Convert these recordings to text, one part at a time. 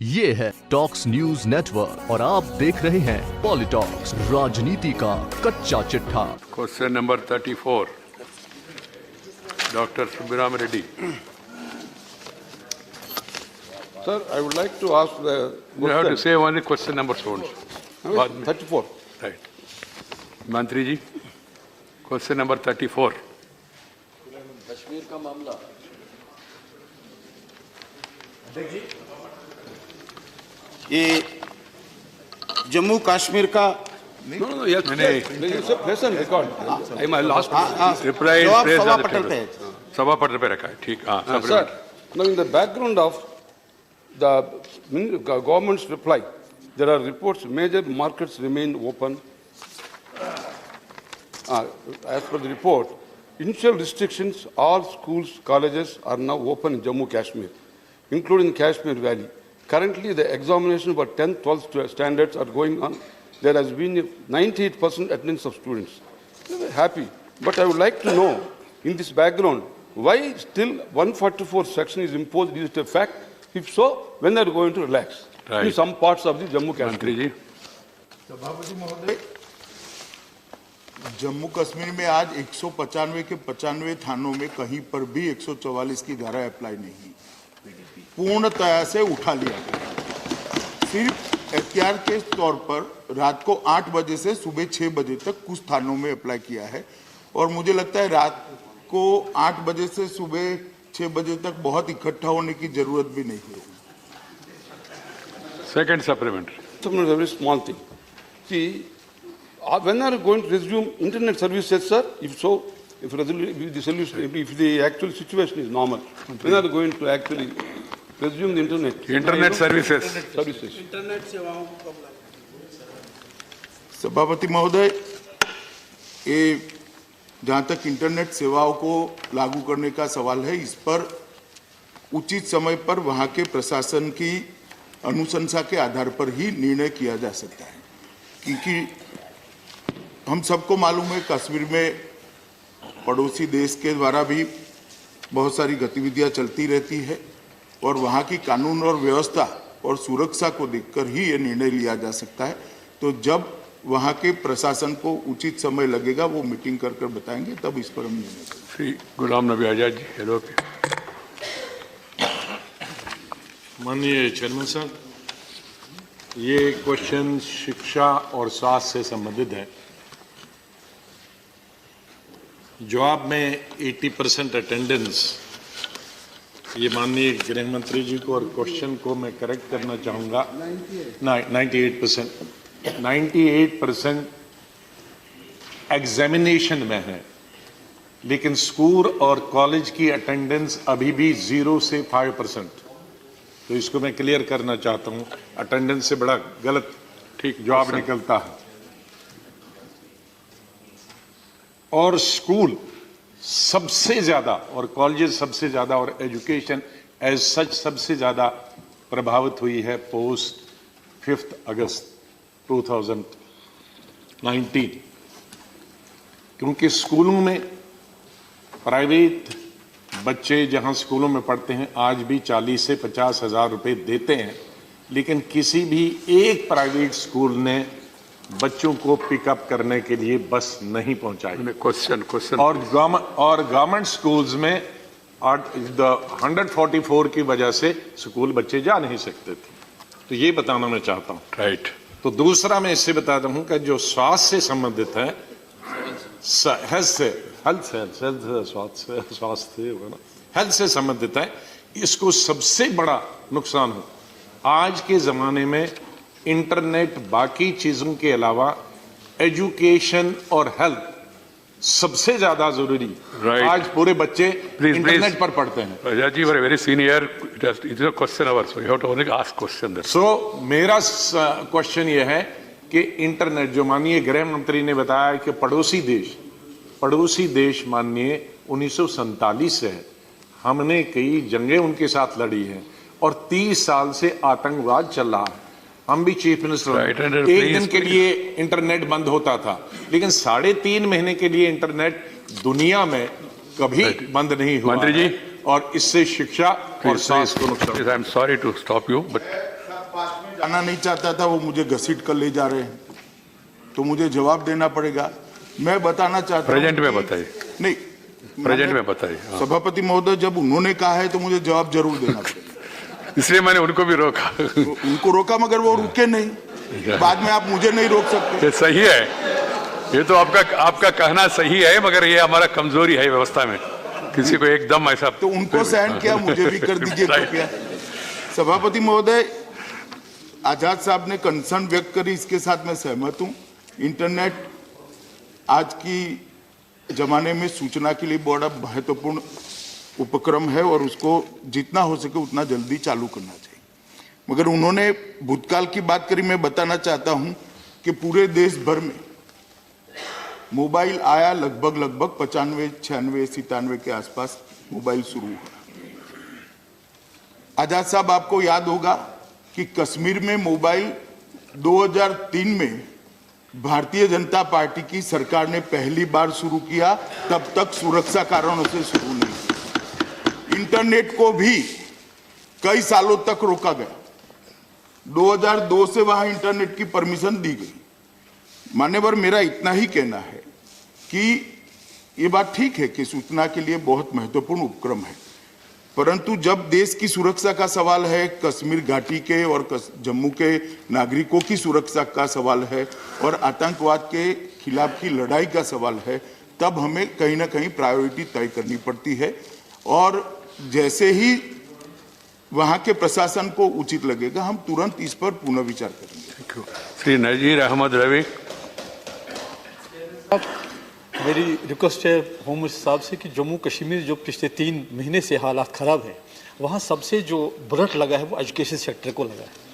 ये है talks news network और आप देख रहे हैं पॉलिटॉक्स, राजनीति का कच्चा चिट्ठा। Question number 34, Dr. Subbiram Reddy. Sir, I would like to ask the You have to say only question number only. 34. Right. मंत्री जी, क्वेश्चन नंबर 34. कश्मीर का मामला ये जम्मू कश्मीर का No, yes, present record. I my last reply is जवाब placed सभा on the पटल table. पे है। सभा पटल पे रखा है, ठीक। हाँ, Sir, supplementary. now in the background of the government's reply, there are reports major markets remain open. As per the report, initial restrictions, all schools, colleges are now open in Jammu Kashmir, including Kashmir Valley. Currently, the examination for 10th, 12th standards are going on. There has been 98% attendance of students. We're happy. But I would like to know, in this background, why still 144 section is imposed? Is it a fact? If so, when are you going to relax? Right. In some parts of the Jammu Kashmir. मंत्री जी, सभापति महोदय, जम्मू कश्मीर में आज 195 के 95 थानों में कहीं पर भी 144 की धारा अप्लाई नहीं, पूर्णतया से उठा लिया गया। सिर्फ एहतियात के तौर पर रात को 8 बजे से सुबह 6 बजे तक कुछ थानों में अप्लाई किया है, और मुझे लगता है रात को 8 बजे से सुबह 6 बजे तक बहुत इकट्ठा होने की जरूरत भी नहीं है। second supplementary. Supplementary, a very small thing. See, when are you going to resume internet services, sir? If so, if the actual situation is normal, when are you going to actually resume the internet? Internet services. Services. सभापति महोदय, ये जहाँ तक internet सेवाओं को लागू करने का सवाल है, इस पर उचित समय पर वहाँ के प्रशासन की अनुशंसा के आधार पर ही निर्णय किया जा सकता है, क्योंकि हम सबको मालूम है कश्मीर में पड़ोसी देश के द्वारा भी बहुत सारी गतिविधियां चलती रहती है, और वहाँ की कानून और व्यवस्था और सुरक्षा को देखकर ही ये निर्णय लिया जा सकता है। तो जब वहाँ के प्रशासन को उचित समय लगेगा, वो मीटिंग कर कर बताएंगे, तब इस पर हम निर्णय करेंगे। श्री गुलाम नबी आजाद जी, हेलो। माननीय चेयरमैन साहब, ये क्वेश्चन शिक्षा और स्वास्थ्य से संबंधित है। जवाब में 80% अटेंडेंस, ये माननीय गृह मंत्री जी को और क्वेश्चन को मैं करेक्ट करना चाहूँगा। 98% एग्जामिनेशन में है, लेकिन स्कूल और कॉलेज की अटेंडेंस अभी भी 0 से 5%। तो इसको मैं क्लियर करना चाहता हूँ, अटेंडेंस से बड़ा गलत ठीक जवाब निकलता है। और स्कूल सबसे ज्यादा और कॉलेजेस सबसे ज्यादा और एजुकेशन एज सच सबसे ज्यादा प्रभावित हुई है पोस्ट 5 अगस्त 2019, क्योंकि स्कूलों में प्राइवेट बच्चे जहां स्कूलों में पढ़ते हैं आज भी 40 से 50 हजार रुपए देते हैं, लेकिन किसी भी एक प्राइवेट स्कूल ने बच्चों को पिकअप करने के लिए बस नहीं पहुंचाई। क्वेश्चन और गवर्नमेंट स्कूल्स में 144 की वजह से स्कूल बच्चे जा नहीं सकते थे। तो ये बताना मैं चाहता हूं। राइट। तो दूसरा मैं इससे बताता हूं कि जो स्वास्थ्य से संबंधित है, हेल्थ से संबंधित है, इसको सबसे बड़ा नुकसान हो। आज के जमाने में इंटरनेट बाकी चीजों के अलावा एजुकेशन और हेल्थ सबसे ज्यादा जरूरी। Right. आज पूरे बच्चे इंटरनेट पर पढ़ते हैं। Azad ji, very very senior, it is a question hour, so you have to only ask question. So मेरा क्वेश्चन ये है कि इंटरनेट, जो माननीय गृह मंत्री ने बताया कि पड़ोसी देश माननीय 1947 से है, हमने कई जंगें उनके साथ लड़ी हैं और 30 साल से आतंकवाद चल रहा है। हम भी चीफ मिनिस्टर एक दिन के लिए इंटरनेट बंद होता था, लेकिन 3.5 महीने के लिए इंटरनेट दुनिया में कभी बंद नहीं हुआ। मंत्री जी, और इससे शिक्षा और स्वास्थ्य को नुकसान। I am sorry to stop you, but पास में जाना नहीं चाहता था वो मुझे घसीट कर ले जा रहे हैं, तो मुझे जवाब देना पड़ेगा। मैं बताना चाहता हूं प्रेजेंट में कि- बताइए, नहीं, प्रेजेंट में बताइए। हाँ। सभापति महोदय जब उन्होंने कहा है तो मुझे जवाब जरूर देना पड़ेगा। इसलिए मैंने उनको भी रोका। उनको रोका मगर वो रुके नहीं, बाद में आप मुझे नहीं रोक सकते। ये सही है, ये तो आपका कहना सही है, मगर ये हमारा कमजोरी है व्यवस्था में, किसी को एकदम ऐसा। तो उनको सहन किया, मुझे भी कर दीजिए Right. कृपया। सभापति महोदय, आजाद साहब ने कंसर्न व्यक्त करी, इसके साथ मैं सहमत हूं। इंटरनेट आज की जमाने में सूचना के लिए बड़ा महत्वपूर्ण उपक्रम है और उसको जितना हो सके उतना जल्दी चालू करना चाहिए। मगर उन्होंने भूतकाल की बात करी, मैं बताना चाहता हूं कि पूरे देश भर में मोबाइल आया लगभग 95, 96, 97 के आसपास मोबाइल शुरू हुआ। आजाद साहब, आपको याद होगा कि कश्मीर में मोबाइल 2003 में भारतीय जनता पार्टी की सरकार ने पहली बार शुरू किया, तब तक सुरक्षा कारणों से शुरू नहीं किया। इंटरनेट को भी कई सालों तक रोका गया। 2002 से वहां इंटरनेट की परमिशन दी गई। मान्यवर, मेरा इतना ही कहना है कि ये बात ठीक है कि सूचना के लिए बहुत महत्वपूर्ण उपक्रम है, परंतु जब देश की सुरक्षा का सवाल है, कश्मीर घाटी के और जम्मू के नागरिकों की सुरक्षा का सवाल है और आतंकवाद के खिलाफ की लड़ाई का सवाल है, तब हमें कहीं ना कहीं प्रायोरिटी तय करनी पड़ती है और जैसे ही वहां के प्रशासन को उचित लगेगा हम तुरंत इस पर पुनः विचार करेंगे। श्री नजीर अहमद रवि। मेरी रिक्वेस्ट है होम मिनिस्टर साहब से कि जम्मू कश्मीर जो पिछले 3 महीने से हालात ख़राब है, वहाँ सबसे जो बुलेट लगा है वो एजुकेशन सेक्टर को लगा है।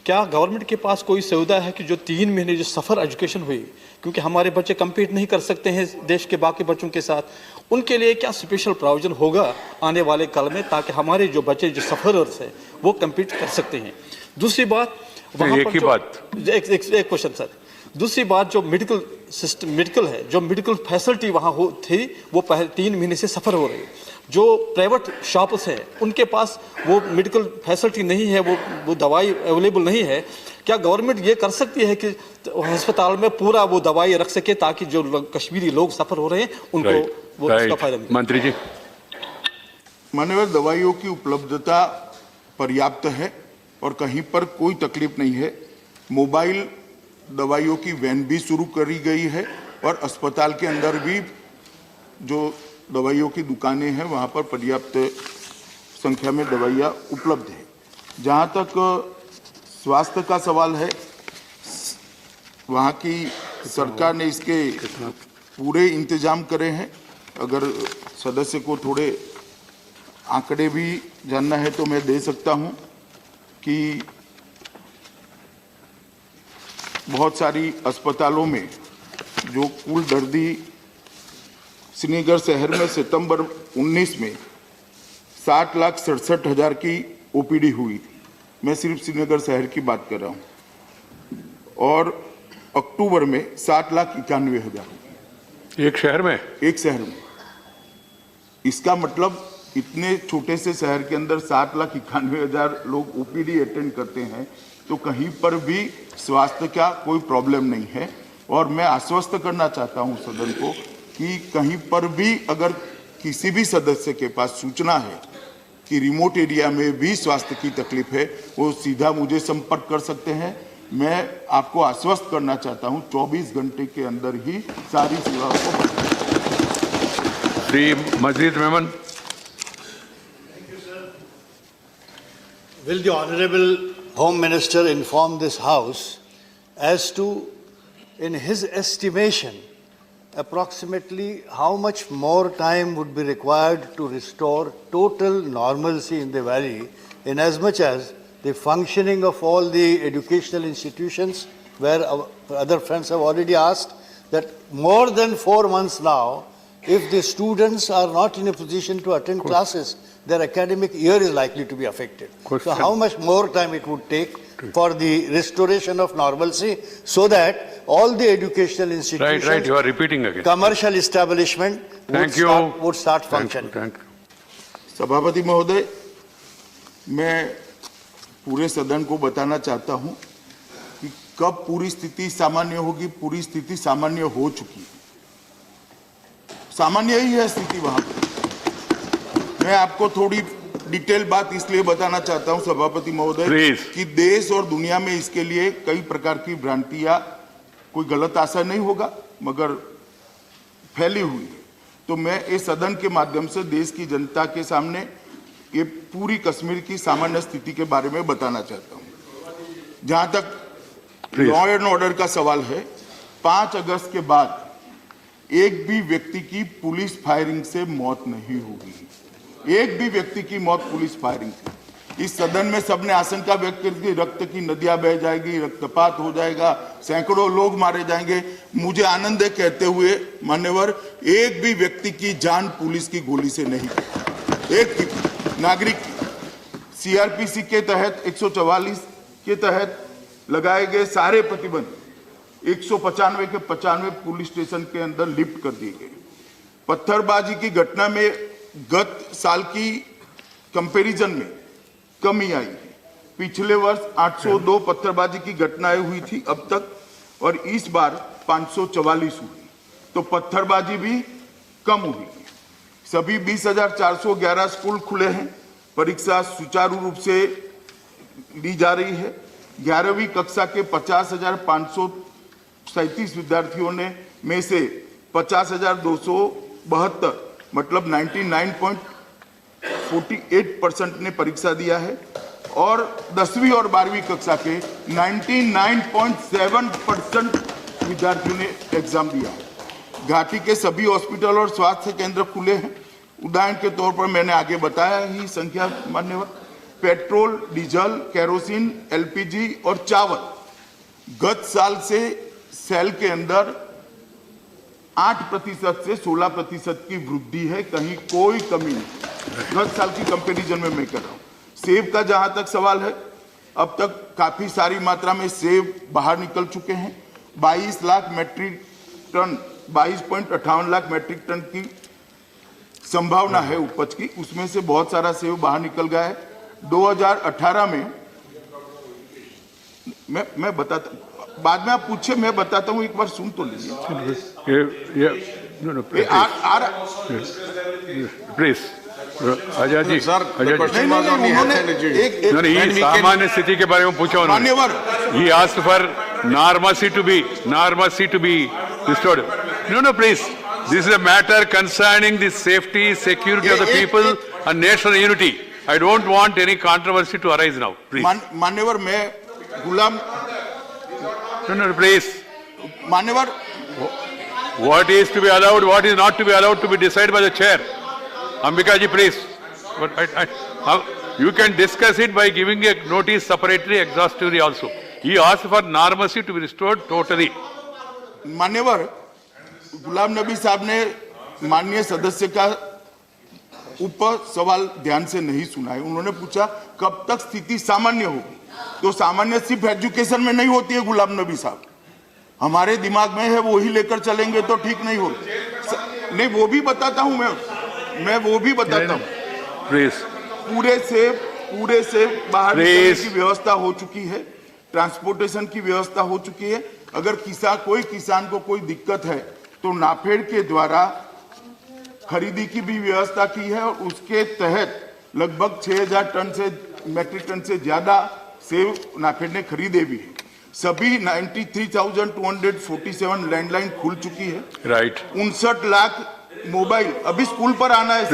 क्या गवर्नमेंट के पास कोई सुविधा है कि जो 3 महीने जो सफ़र एजुकेशन हुई, क्योंकि हमारे बच्चे कम्पीट नहीं कर सकते हैं देश के बाकी बच्चों के साथ, उनके लिए क्या स्पेशल प्रोविजन होगा आने वाले कल में, ताकि हमारे जो बच्चे जो सफ़रर्स हैं वो कम्पीट कर सकते हैं। दूसरी बात, वहाँ एक पर ही जो- बात। एक क्वेश्चन सर। दूसरी बात, जो मेडिकल सिस्टम मेडिकल है, जो मेडिकल फैसिलिटी वहाँ थी वो पहले 3 महीने से सफ़र हो रही है। जो प्राइवेट शॉप्स हैं उनके पास वो मेडिकल फैसिलिटी नहीं है, वो दवाई अवेलेबल नहीं है। क्या गवर्नमेंट ये कर सकती है कि अस्पताल में पूरा वो दवाई रख सके ताकि जो कश्मीरी लोग सफ़र हो रहे हैं उनको वो उसका फायदा मिले? मंत्री जी। मान्यवर, दवाइयों की उपलब्धता पर्याप्त है और कहीं पर कोई तकलीफ नहीं है। मोबाइल दवाइयों की वैन भी शुरू करी गई है और अस्पताल के अंदर भी जो दवाइयों की दुकानें हैं वहां पर पर्याप्त संख्या में दवाइयाँ उपलब्ध है। जहां तक स्वास्थ्य का सवाल है, वहां की सरकार ने इसके पूरे इंतजाम करे हैं। अगर सदस्य को थोड़े आंकड़े भी जानना है तो मैं दे सकता हूं कि बहुत सारी अस्पतालों में जो कुल दर्दी श्रीनगर शहर में सितंबर 19 में 60,67,000 की ओपीडी हुई थी। मैं सिर्फ श्रीनगर शहर की बात कर रहा हूं। और अक्टूबर में 60,91,000 एक शहर में? एक शहर में। इसका मतलब इतने छोटे से शहर के अंदर 60,91,000 लोग ओपीडी अटेंड करते हैं, तो कहीं पर भी स्वास्थ्य का कोई प्रॉब्लम नहीं है। और मैं आश्वस्त करना चाहता हूं सदन को कि कहीं पर भी अगर किसी भी सदस्य के पास सूचना है कि रिमोट एरिया में भी स्वास्थ्य की तकलीफ है, वो सीधा मुझे संपर्क कर सकते हैं। मैं आपको आश्वस्त करना चाहता हूं 24 घंटे के अंदर ही सारी सेवाओं को। श्री मजीद Memon. Will the Honorable Home Minister inform this House as to, in his estimation, approximately how much more time would be required to restore total normalcy in the valley, in as much as the functioning of all the educational institutions, where our other friends have already asked, that more than 4 months now, if the students are not in a position to attend classes, their academic year is likely to be affected. So how much more time it would take for the restoration of normalcy, so that all the educational institutions, Right, you are repeating again. commercial establishment would start functioning. Thank you. सभापति महोदय, मैं पूरे सदन को बताना चाहता हूं कि कब पूरी स्थिति सामान्य होगी। पूरी स्थिति सामान्य हो चुकी है, सामान्य ही है स्थिति वहां पर। मैं आपको थोड़ी डिटेल बात इसलिए बताना चाहता हूं सभापति महोदय कि देश और दुनिया में इसके लिए कई प्रकार की भ्रांतियां, कोई गलत आशा नहीं होगा मगर फैली हुई है। तो मैं इस सदन के माध्यम से देश की जनता के सामने ये पूरी कश्मीर की सामान्य स्थिति के बारे में बताना चाहता हूं। जहां तक लॉ एंड ऑर्डर का सवाल है, 5 अगस्त के बाद एक भी व्यक्ति की पुलिस फायरिंग से मौत नहीं होगी। एक भी व्यक्ति की मौत पुलिस फायरिंग से। इस सदन में सबने आशंका व्यक्त की कि रक्त की नदियां बह जाएगी, रक्तपात हो जाएगा, सैकड़ों लोग मारे जाएंगे। मुझे आनंद है कहते हुए मान्यवर, एक भी व्यक्ति की जान पुलिस की गोली से नहीं, एक भी नागरिक की। सीआरपीसी के तहत 144 के तहत लगाए गए सारे प्रतिबंध 195 के 95 पुलिस स्टेशन के अंदर लिफ्ट कर दिए गए। पत्थरबाजी की घटना में गत साल की कंपैरिजन में कमी आई है। पिछले वर्ष 802 पत्थरबाजी की घटनाएं हुई थी अब तक, और इस बार 544 हुई, तो पत्थरबाजी भी कम हुई है। सभी 20,411 स्कूल खुले हैं, परीक्षा सुचारू रूप से ली जा रही है। 11वीं कक्षा के 50,537 विद्यार्थियों ने में से 50,272 मतलब 99.48% ने परीक्षा दिया है, और 10वीं और 12वीं कक्षा के 99.7% विद्यार्थियों ने एग्जाम दिया है। घाटी के सभी हॉस्पिटल और स्वास्थ्य केंद्र खुले हैं। उदाहरण के तौर पर मैंने आगे बताया ही संख्या मान्यवर, पेट्रोल, डीजल, केरोसिन, एलपीजी और चावल गत साल से सेल के अंदर 8% से 16% की वृद्धि है, कहीं कोई कमी नहीं। गत साल की कंपैरिजन में मैं कर रहा हूं। सेब का जहां तक सवाल है, अब तक काफी सारी मात्रा में सेब बाहर निकल चुके हैं। 22 lakh metric ton 22.58 lakh metric ton की संभावना है उपज की, उसमें से बहुत सारा सेब बाहर निकल गया है। 2018 में मैं बताता, बाद में आप पूछे, मैं बताता हूं, एक बार सुन तो लीजिए। प्लीज आजाद जी, उन्होंने सामान्य स्थिति के बारे में पूछा उन्होंने। He asked for normalcy to be restored. No, please. This is a matter concerning the safety, security of the people and national unity. I don't want any controversy to arise now. Please. मान्यवर, मैं गुलाम No, please. मान्यवर, What is to be allowed, what is not to be allowed to be decided by the chair. Ambika ji, please. But you can discuss it by giving a notice separately, exhaustively also. He asked for normalcy to be restored totally. मान्यवर, गुलाम नबी साहब ने माननीय सदस्य का ऊपर सवाल ध्यान से नहीं सुना है। उन्होंने पूछा कब तक स्थिति सामान्य होगी, तो सामान्य सिर्फ एजुकेशन में नहीं होती है गुलाम नबी साहब, हमारे दिमाग में है, वो ही लेकर चलेंगे तो ठीक नहीं होगी। नहीं, वो भी बताता हूं मैं वो भी बताता हूं। पूरे से बाहर निकलने की व्यवस्था हो चुकी है, ट्रांसपोर्टेशन की व्यवस्था हो चुकी है। अगर कोई किसान को कोई दिक्कत है तो नाफेड के द्वारा खरीदी की भी व्यवस्था की है, और उसके तहत लगभग 6,000 टन से मेट्रिक टन से ज्यादा सेब नाफेड ने खरीदे भी है। सभी 93,247 लैंडलाइन खुल चुकी है। राइट। 59 लाख मोबाइल, अभी स्कूल पर आना है।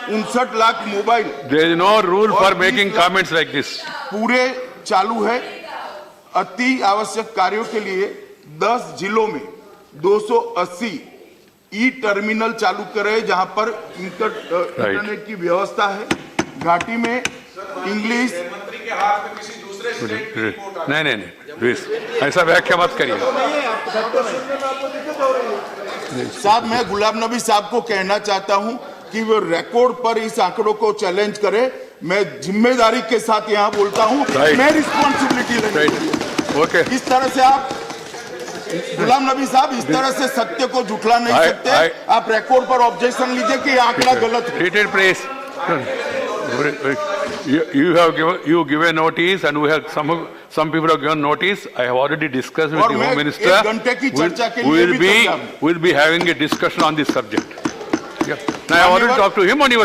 59 lakh mobile. There is no rule for making comments like this. पूरे चालू है। अति आवश्यक कार्यों के लिए 10 जिलों में 280 ई टर्मिनल चालू करे, जहां पर इंटरनेट की व्यवस्था है। घाटी में इंग्लिश नहीं, प्लीज ऐसा व्याख्या मत करिए साहब। मैं गुलाम नबी साहब को कहना चाहता हूं कि वो रिकॉर्ड पर इस आंकड़ों को चैलेंज करे। मैं जिम्मेदारी के साथ यहां बोलता हूं, मैं रिस्पॉन्सिबिलिटी लेंगे। ओके, इस तरह से आप गुलाम नबी साहब, इस तरह से सत्य को झुठला नहीं सकते। आप रिकॉर्ड पर ऑब्जेक्शन लीजिए कि आंकड़ा गलत है। You give a notice, and we have some people have given notice. I have already discussed with और the मैं Home Minister. 1 घंटे की चर्चा के लिए भी तैयार हूं। We'll be having a discussion on this subject. Yeah. Now, I have already talked to him, and he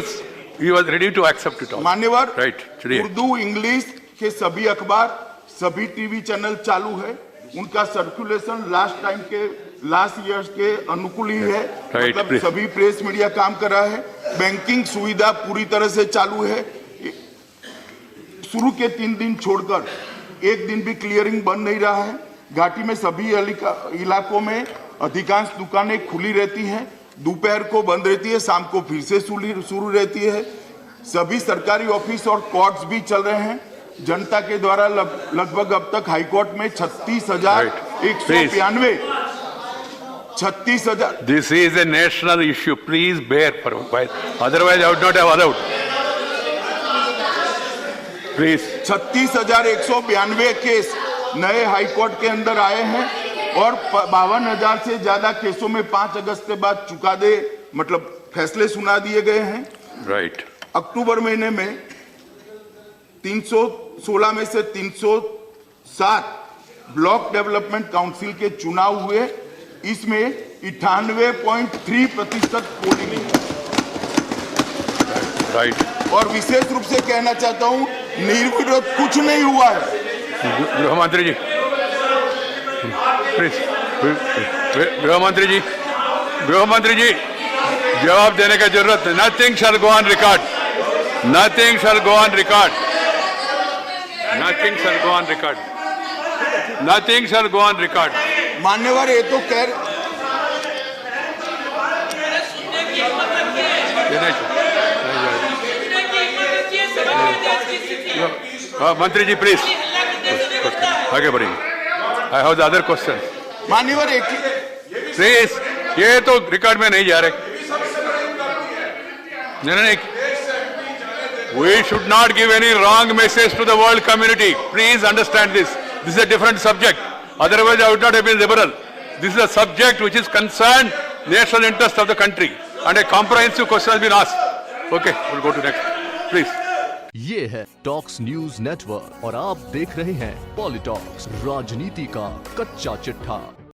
was ready to accept it all. मान्यवर, Right. Today. उर्दू इंग्लिश के सभी अखबार, सभी टीवी चैनल चालू है। उनका सर्कुलेशन लास्ट ईयर्स के अनुकूल ही है। Right, मतलब please. सभी प्रेस मीडिया काम कर रहा है। बैंकिंग सुविधा पूरी तरह से चालू है। शुरू के 3 दिन छोड़कर एक दिन भी क्लियरिंग बंद नहीं रहा है। घाटी में सभी इलाकों में अधिकांश दुकानें खुली रहती हैं, दोपहर को बंद रहती है, शाम को फिर से शुरू रहती है। सभी सरकारी ऑफिस और कोर्ट्स भी चल रहे हैं। जनता के द्वारा लगभग अब तक हाईकोर्ट में 36,192 This is a national issue. Please bear for a while. Otherwise, I would not have allowed. Please. 36,192 case नए हाईकोर्ट के अंदर आए हैं और 52,000 से ज्यादा केसों में 5 अगस्त के बाद चुकादे मतलब फैसले सुना दिए गए हैं। Right. अक्टूबर महीने में 316 में से 307 ब्लॉक डेवलपमेंट काउंसिल के चुनाव हुए। इसमें 98.3% पोलिंग है। Right. और विशेष रूप से कहना चाहता हूं, निर्विरोध कुछ नहीं हुआ है। गृह मंत्री जी, प्लीज। गृह मंत्री जी, जवाब देने का जरूरत है। Nothing shall go on record. Nothing shall go on record. Nothing shall go on record. Nothing shall go on record. मान्यवर, ये तो कह मंत्री जी प्लीज आगे बढ़िए। I have the other question. मान्यवर, एक प्लीज, ये तो रिकॉर्ड में नहीं जा रहे। नहीं, we should not give any wrong message to the world community. Please understand this. This is a different subject. Otherwise, I would not have been liberal. This is a subject which is concerned national interest of the country, and a comprehensive question has been asked. Okay, we'll go to next, please. ये है talks news network और आप देख रहे हैं पॉलिटॉक्स, राजनीति का कच्चा चिट्ठा।